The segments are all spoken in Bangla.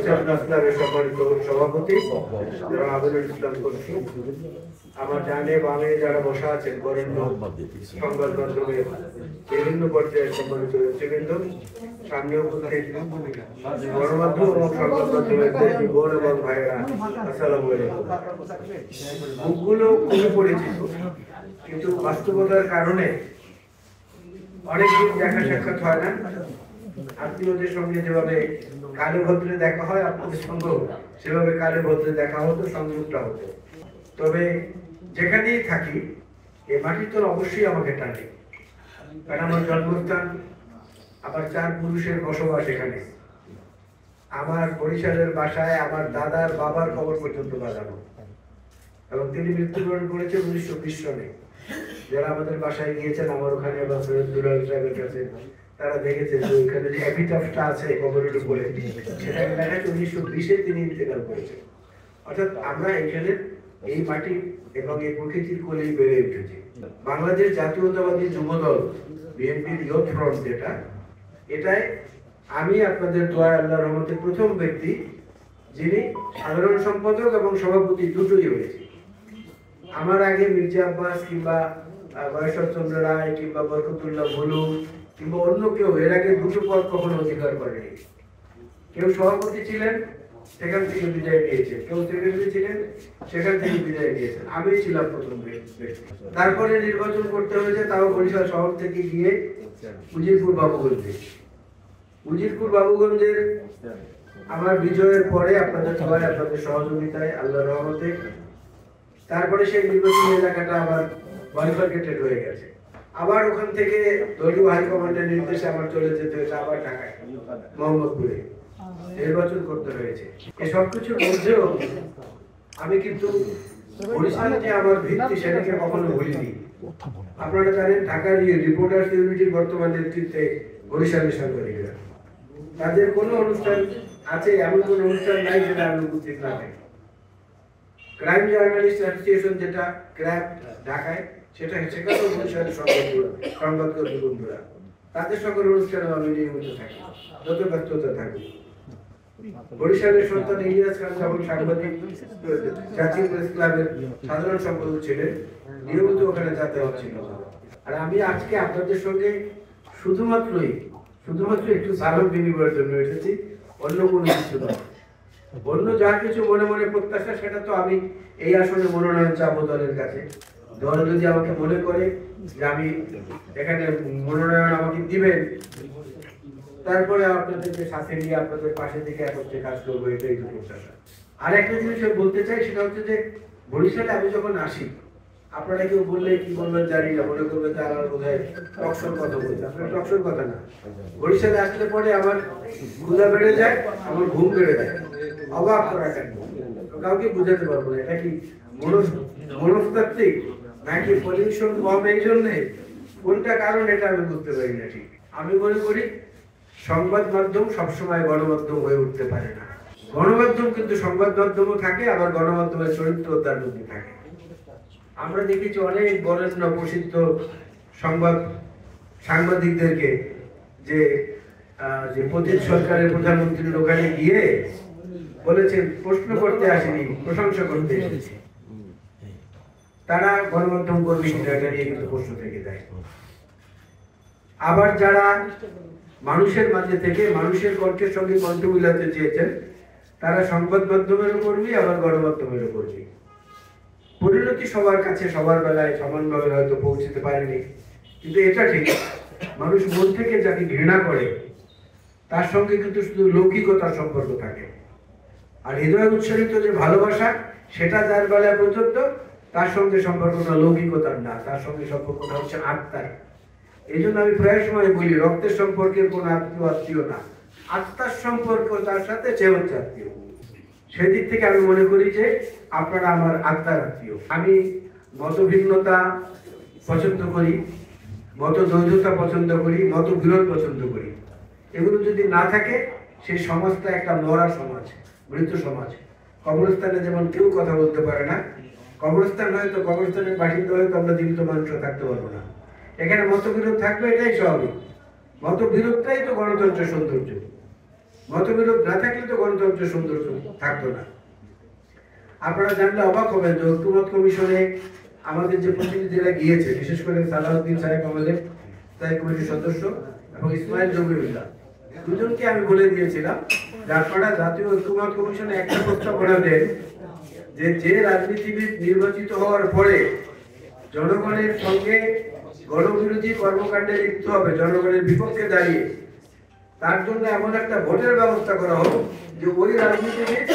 সম্মানিত সভাপতি আমিনুল ইসলাম কলসি, আমার ডানে বামে যারা বসা আছেন বরেণ্য সংবাদ মাধ্যমের বিভিন্ন পর্যায়ের সম্মানিত নেতৃবৃন্দ, সামনে উপস্থিত গণমাধ্যম এবং সংবাদ মাধ্যমের বোন এবং ভাইয়েরা, আসসালামু আলাইকুম। মুখগুলো খুবই পরিচিত, কিন্তু বাস্তবতার কারণে অনেকদিন দেখা সাক্ষাৎ হয় না। আত্মীয়দের সঙ্গে যেভাবে কালে ভদ্রে দেখা হয়, আপনাদের সঙ্গেও সেভাবে কালে ভদ্রে দেখা হতো, সংযোগটা হতো। তবে যেখানেই থাকি এই মাটির তোর অবশ্যই আমাকে টানে, কারণ আমার জন্মস্থান, আমার 4 পুরুষের বসবাস এখানে। আমার বরিশালের বাসায় আমার দাদার বাবার খবর পর্যন্ত বাজানো, এবং তিনি মৃত্যুবরণ করেছেন 1920 সনে। যারা আমাদের বাসায় গিয়েছেন আমার ওখানে বা দুলাল সাহেবের কাছে, তারা দেখেছেন যে ওইখানে যে এপিটাফটা আছে কবরের উপরে, সেটা দেখা যাচ্ছে 1920-এ তিনি ইন্তেকাল করেছেন। অর্থাৎ আমরা এখানে এই মাটি এবং এই প্রকৃতির কোলেই বেড়ে উঠেছি। বাংলাদেশ জাতীয়তাবাদী যুবদল বিএনপির ইয়ুথ ফ্রন্ট যেটা, এটাই আমি আপনাদের দোয়া আল্লাহর রহমতে প্রথম ব্যক্তি যিনি সাধারণ সম্পাদক এবং সভাপতি দুটোই হয়েছে। আমার আগে মির্জা আব্বাস কিংবা বয়সচন্দ্র রায় কিংবা বরকতুল্লাহ ভুলু কিংবা অন্য কেউ এর আগে দুটো পদ কখনো অধিকার করেনি। কেউ সভাপতি ছিলেন, সেখান থেকে বিদায় নিয়েছেন, কেউ সেক্রেটারি ছিলেন, সেখান থেকে বিদায় নিয়েছেন। আমি ছিলাম প্রথম ব্যক্তি। তারপরে নির্বাচন করতে হয়েছে, তাও বরিশাল শহর থেকে গিয়ে উজিরপুর বাবুগঞ্জে। উজিরপুর বাবুগঞ্জের আমার বিজয়ের পরে আপনাদের সবাই আপনাদের সহযোগিতায় আল্লাহর রহমতে তারপরে সেই নির্বাচনী এলাকাটা আবার বাইফার্কেটেড হয়ে গেছে। আবার ওখান থেকে দলীয় হাইকমান্ডের নির্দেশে আমার চলে যেতে হয়েছে আবার ঢাকায় মোহাম্মদপুরে নির্বাচন করতে হয়েছে। এই সবকিছুর মধ্যেও আমি কিন্তু বরিশাল যে আমার ভিত্তি সেটাকে কখনো ভুলিনি। আপনারা জানেন ঢাকার রিপোর্টার্স ইউনিটির বর্তমান নেতৃত্বে বরিশালের সাংবাদিকরা, তাদের কোনো অনুষ্ঠান আছে, এমন কোনো অনুষ্ঠান নাই যেটা আমি উপস্থিত না থাকি। ক্রাইম জার্নালিস্ট অ্যাসোসিয়েশন যেটা ক্র্যাব ঢাকায়, সেখানেও বরিশালের সংবাদকর্মী বন্ধুরা, তাদের সকল অনুষ্ঠানে আমি নিয়মিত থাকি, যত ব্যস্ততা থাকি। বরিশালের সন্তান ইলিয়াস খান যখন সাংবাদিক জাতীয় প্রেস ক্লাবের সাধারণ সম্পাদক ছিলেন, নিয়মিত ওখানে যাতায়াত ছিল। আর আমি আজকে আপনাদের সঙ্গে শুধুমাত্র একটু সালাম বিনিময়ের জন্য এসেছি, অন্য কোনো কিছু নয়। অন্য যা কিছু মনে মনে প্রত্যাশা, সেটা তো আমি এই আসনে মনোনয়ন চাবো দলের কাছে। দল যদি আমাকে মনে করে যে আমি এখানে মনোনয়ন আমাকে দিবেন, তারপরে আপনাদেরকে সাথে নিয়ে আপনাদের পাশে থেকে একত্রে কাজ করবো, এটাই তো প্রত্যাশা। আর একটা জিনিস বলতে চাই, সেটা হচ্ছে যে বরিশালে আমি যখন আসি, আপনারা কেউ বললে কি বলবেন জানি না, মনে করবেন যে আমার বোধ হয় টকশোর কথা বলছে। আপনার টকশোর কথা না, বরিশালে আসলে পরে আমার ক্ষুধা বেড়ে যায়, আমার ঘুম বেড়ে যায়। অবাক করা কেন, কাউকে বুঝাতে পারবো না এটা কি মনস্তাত্ত্বিক নাকি পলিউশন কম, এই জন্যে কোনটা কারণ এটা আমি বুঝতে পারি না। ঠিক আমি মনে করি সংবাদ মাধ্যম সবসময় গণমাধ্যম হয়ে উঠতে পারে না। গণমাধ্যম কিন্তু সংবাদ মাধ্যমও থাকে, আবার গণমাধ্যমের চরিত্র তার মধ্যে থাকে। আমরা দেখেছি অনেক বরেণ্য প্রসিদ্ধ সাংবাদিকদেরকে যে পতিত সরকারের প্রধানমন্ত্রীর ওখানে গিয়ে বলেছেন প্রশ্ন করতে আসেনি, প্রশংসা করতে এসেছে। তারা গণমাধ্যম কর্মী কিনা এটা নিয়ে কিন্তু প্রশ্ন থেকে যায়। আবার যারা মানুষের মাঝে থেকে মানুষের কণ্ঠের সঙ্গে কণ্ঠ মিলাতে চেয়েছেন, তারা সংবাদ মাধ্যমেরও কর্মী, আবার গণমাধ্যমেরও কর্মী। পরিণতি সবার কাছে সবার বেলায় সমানভাবে হয়তো পৌঁছতে পারেনি, কিন্তু এটা ঠিক, মানুষ মন থেকে যাকে ঘৃণা করে তার সঙ্গে কিন্তু শুধু লৌকিকতার সম্পর্ক থাকে। আর হৃদয় উচ্চারিত যে ভালোবাসা, সেটা যার বেলায় প্রযোজ্য, তার সঙ্গে সম্পর্কটা লৌকিকতার না, তার সঙ্গে সম্পর্কটা হচ্ছে আত্মার। এই জন্য আমি প্রায় সময় বলি, রক্তের সম্পর্কের কোন আত্মীয় না, আত্মার সম্পর্ক তার সাথে সে হচ্ছে আত্মীয়। সেদিক থেকে আমি মনে করি যে আপনারা আমার আত্মার আত্মীয়। আমি মতভিন্নতা পছন্দ করি, মতদ্বৈধতা পছন্দ করি, মতবিরোধ পছন্দ করি। এগুলো যদি না থাকে, সেই সমাজটা একটা মরা সমাজ, মৃত সমাজ। কবরস্থানে যেমন কেউ কথা বলতে পারে না, কবরস্থান হয়তো কবরস্থানের বাসিন্দা হয়তো আমরা জীবিত মানুষ থাকতে পারবো না। এখানে মতবিরোধ থাকবে, এটাই স্বাভাবিক। মতবিরোধটাই তো গণতন্ত্রের সৌন্দর্য। মতবিরোধ না থাকলে তো গণতন্ত্রের সৌন্দর্য থাকতো না। আপনারা জানলে অবাক হবেন যে ঐক্যমত কমিশনে আমাদের যে প্রতিনিধিরা গিয়েছে, বিশেষ করে সালাউদ্দিন সাহেব আমাদের স্থায়ী কমিটির সদস্য এবং ইসমাইল জমিউল্লাহ, দুজনকে আমি বলে দিয়েছিলাম যে আপনারা জাতীয় ঐক্যমত কমিশনে একটা প্রস্তাবনা দেন যে যে রাজনীতিবিদ নির্বাচিত হওয়ার পরে জনগণের সঙ্গে গণবিরোধী কর্মকাণ্ডে লিপ্ত হবে, জনগণের বিপক্ষে দাঁড়িয়ে, তার জন্য এমন একটা ভোটের ব্যবস্থা করা হোক যে ওই রাজনীতিবিদ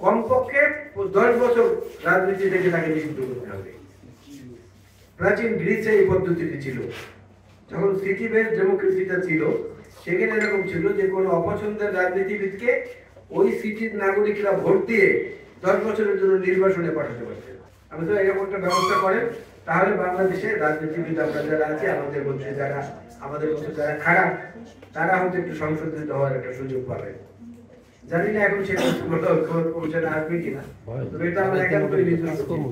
কমপক্ষে 10 বছর রাজনীতি থেকে তাকে নিষিদ্ধ করতে হবে। প্রাচীন গ্রিসে এই পদ্ধতিটি ছিল। যখন সিটি বেস ডেমোক্রেসিটা ছিল, সেখানে এরকম ছিল যে কোনো অপছন্দের রাজনীতিবিদকে ওই সিটির নাগরিকরা ভোট দিয়ে 10 বছরের জন্য নির্বাসনে পাঠাতে পারতেন। আমি তো এরকম একটা ব্যবস্থা করেন, তাহলে বাংলাদেশে রাজনীতিবিদ আমরা যারা আছে, আমাদের মধ্যে যারা আমাদের মধ্যে যারা খারাপ, তারা হয়তো একটু সংশোধিত হওয়ার একটা সুযোগ পাবে। জানি না এখন সেটা পৌঁছানো আসবে কিনা, তবে এটা আমরা একান্তই বিশ্বাস করি।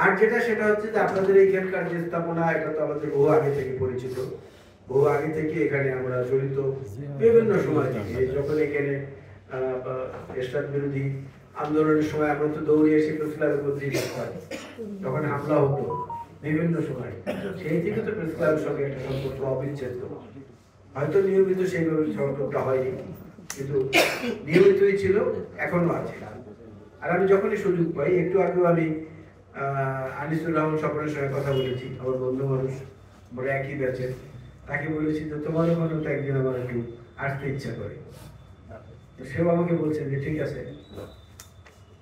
আর যেটা সেটা হচ্ছে যে আপনাদের এইখানকার যে স্থাপনা, এটা তো আমাদের বহু আগে থেকে পরিচিত, বহু আগে থেকে এখানে আমরা জড়িত বিভিন্ন সময় থেকে। যখন এখানে এরশাদ বিরোধী আন্দোলনের সময় আমরা তো দৌড়ে এসে প্রেস ক্লাবের মধ্যে তখন হামলা হতো বিভিন্ন সময়, সেই থেকে তো প্রেস ক্লাবের সঙ্গে একটা সম্পর্ক অবিচ্ছেদ্য। হয়তো নিয়মিত সেইভাবে সম্পর্কটা হয়নি, কিন্তু নিয়মিতই ছিল, এখনো আছে। আর আমি যখনই সুযোগ পাই, একটু আগেও আমি আনিসুর রহমান স্বপনের সঙ্গে কথা বলেছি, আমার বন্ধু মানুষ, আমরা একই ব্যাচের, তাকে বলেছি যে তোমার ওখানে তো একদিন আমার একটু আসতে ইচ্ছা করে। সেও আমাকে বলছে যে ঠিক আছে,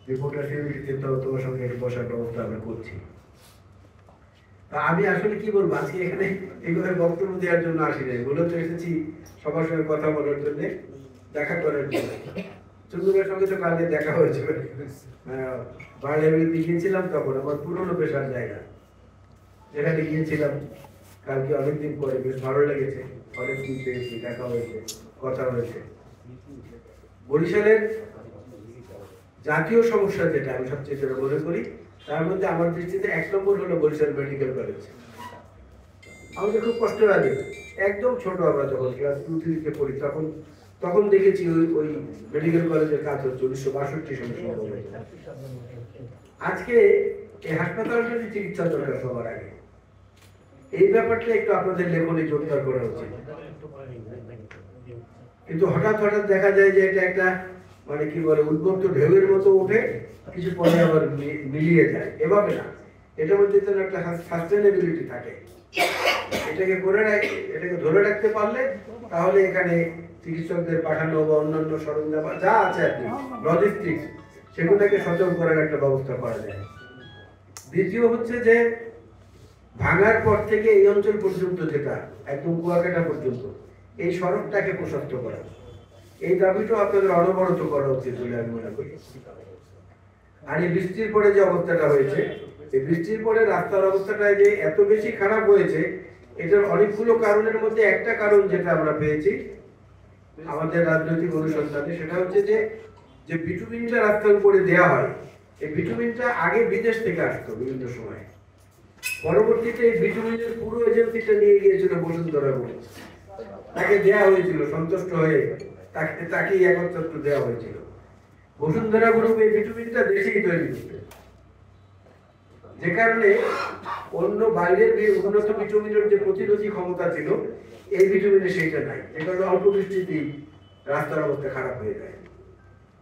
রিপোর্টার ফ্যামিলিতে তো তোমার সঙ্গে বসার ব্যবস্থা আমরা করছি। তা আমি আসলে কি বলবো, আজকে এখানে এইভাবে বক্তব্য দেওয়ার জন্য আসি নাই, মূলত এসেছি সবার সঙ্গে কথা বলার জন্য, দেখা করার জন্য। চন্দ্রবের সঙ্গে তো কালকে দেখা হয়েছিল, বার্ডেবিলিতে গিয়েছিলাম, তখন আমার পুরনো পেশার জায়গা, যেখানে গিয়েছিলাম কালকে অনেকদিন পরে, বেশ ভালো লেগেছে, অনেকদিন পেয়েছি, দেখা হয়েছে, কথা হয়েছে। বরিশালের জাতীয় সমস্যা যেটা আমি সবচেয়ে যেটা মনে করি, তার মধ্যে আমার দৃষ্টিতে 1 নম্বর হলো বরিশাল মেডিকেল কলেজ। আমাদের খুব কষ্ট লাগে, একদম ছোট আমরা যখন ক্লাস 2-3-তে পড়ি, তখন দেখেছি ওই মেডিকেল কলেজের কাজ হচ্ছে 1962 সালে। আজকে এই হাসপাতাল যদি চিকিৎসা দরকার সবার আগে, এই ব্যাপারটা একটু আপনাদের লেখনে জোরদার করা উচিত। কিন্তু হঠাৎ হঠাৎ দেখা যায় যে এটা একটা মানে কি বলে উদ্বুদ্ধ ঢেউয়ের মতো উঠে, কিছু পরে আবার মিলিয়ে যায়। এভাবে না, এটার মধ্যে তো একটা সাস্টেনেবিলিটি থাকে। এটাকে ধরে রাখতে পারলে তাহলে এখানে চিকিৎসকদের পাঠানো বা অন্যান্য সরঞ্জাম যা আছে আর কি, লজিস্টিক্স, সেগুলোকে সচল করার একটা ব্যবস্থা করা যায়। দ্বিতীয় হচ্ছে যে ভাঙার পর থেকে এই অঞ্চল পর্যন্ত, যেটা একদম কুয়াকাটা পর্যন্ত, এই সড়কটাকে প্রশস্ত করা, এই দাবিটাও আপনাদের অনবরত করা উচিত বলে আমি মনে করি। আর এই বৃষ্টির পরে যে অবস্থাটা হয়েছে, এই বৃষ্টির পরে রাস্তার অবস্থাটা যে এত বেশি খারাপ হয়েছে, এটার অনেকগুলো কারণের মধ্যে একটা কারণ যেটা আমরা পেয়েছি আমাদের রাজনৈতিক অনুসন্ধানে, সেটা হচ্ছে যে বিটুমিনটা রাস্তার উপরে দেওয়া হয়, এই বিটুমিনটা আগে বিদেশ থেকে আসতো বিভিন্ন সময়, পরবর্তীতে এই বিটুমিনের পুরো এজেন্সিটা নিয়ে গিয়েছিল বসুন্ধরা গ্রুপ, তাকে দেওয়া হয়েছিল, সন্তুষ্ট হয়ে তাকেই একত্র দেওয়া হয়েছিল। বসুন্ধরা গ্রুপ এই বিটুমিনটা দেশেই তৈরি করতে, যে কারণে অন্য বাইরের উন্নত বিটুমিনের যে প্রতিরোধী ক্ষমতা ছিল, এই বিটুমিনে সেইটা নাই, যে কারণে অল্প বৃষ্টিতেই রাস্তার অবস্থা খারাপ হয়ে যায়।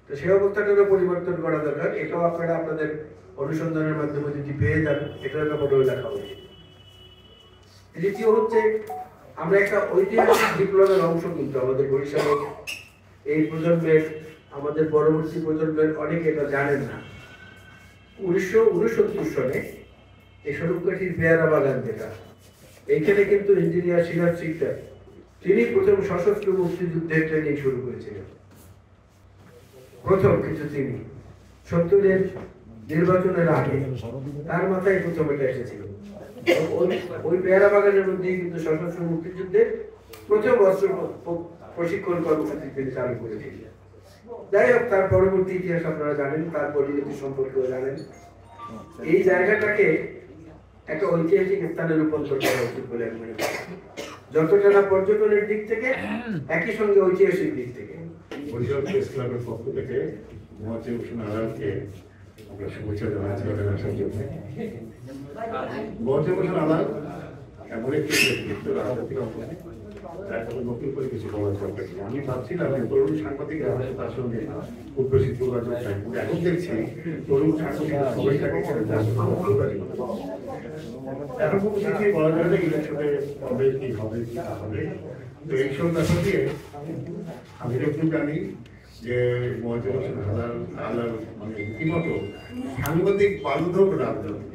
তো সেই অবস্থাটারও পরিবর্তন করা দরকার। এটাও আপনারা আপনাদের অনুসন্ধানের মাধ্যমে যদি পেয়ে যান, এটার ব্যাপারেও লেখা উচিত। দ্বিতীয় হচ্ছে, আমরা একটা ঐতিহাসিক বিপ্লবের অংশ, কিন্তু আমাদের বরিশালের এই প্রজন্মের, আমাদের পরবর্তী প্রজন্মের অনেকে এটা জানেন না। 1969 সালে এই স্বরূপকাঠির পেয়ারা বাগান, যেটা এইখানে কিন্তু ইঞ্জিনিয়ার সিরাজ সিকদার, তিনি প্রথম সশস্ত্র মুক্তিযুদ্ধের ট্রেনিং শুরু করেছিলেন। প্রথম কিন্তু তিনি 70-এর নির্বাচনের আগে তার মাথায় প্রথম এটা এসেছিল। ওই পেয়ারা বাগানের মধ্যেই কিন্তু সশস্ত্র মুক্তিযুদ্ধের প্রথম অস্ত্র প্রশিক্ষণ কর্মসূচি তিনি চালু করেছিলেন। যাই হোক, তার পরবর্তী ইতিহাস আপনারা জানেন, তার পরিণতি সম্পর্কেও জানেন। এই জায়গাটাকে একটা ঐতিহাসিক স্থানে রূপান্তর করা উচিত বলে আমি মনে করি। যতটা না পর্যটনের দিক থেকে একই সঙ্গে ঐতিহাসিক দিক থেকে। বরিশাল প্রেস ক্লাবের পক্ষ থেকে মহাজিব হোসেন আলালকে আমরা শুভেচ্ছা জানাচ্ছি এখানে আসার জন্য। মহাজিব হোসেন আলাল এমন একটি ব্যক্তিত্ব রাজনৈতিক অঙ্গনে এখন নতুন করে কিছু বলার দরকার নেই। আমি ভাবছিলাম যে তরুণ সাংবাদিকরা হয়তো তার সঙ্গে খুব বেশি যোগাযোগ চাই, কিন্তু এখন দেখছি তরুণ সাংবাদিকরা সবাই তাকে ছেড়ে যোগাযোগ। এখন কোনো কিছুই বলা যায় না ইলেকশনে কবে কি হবে কি না হবে। তো এইসব ব্যাপার দিয়ে আমি একটু জানি যে মহাজিব হোসেন আলাল মানে রীতিমতো সাংবাদিক বান্ধব রাজনীতি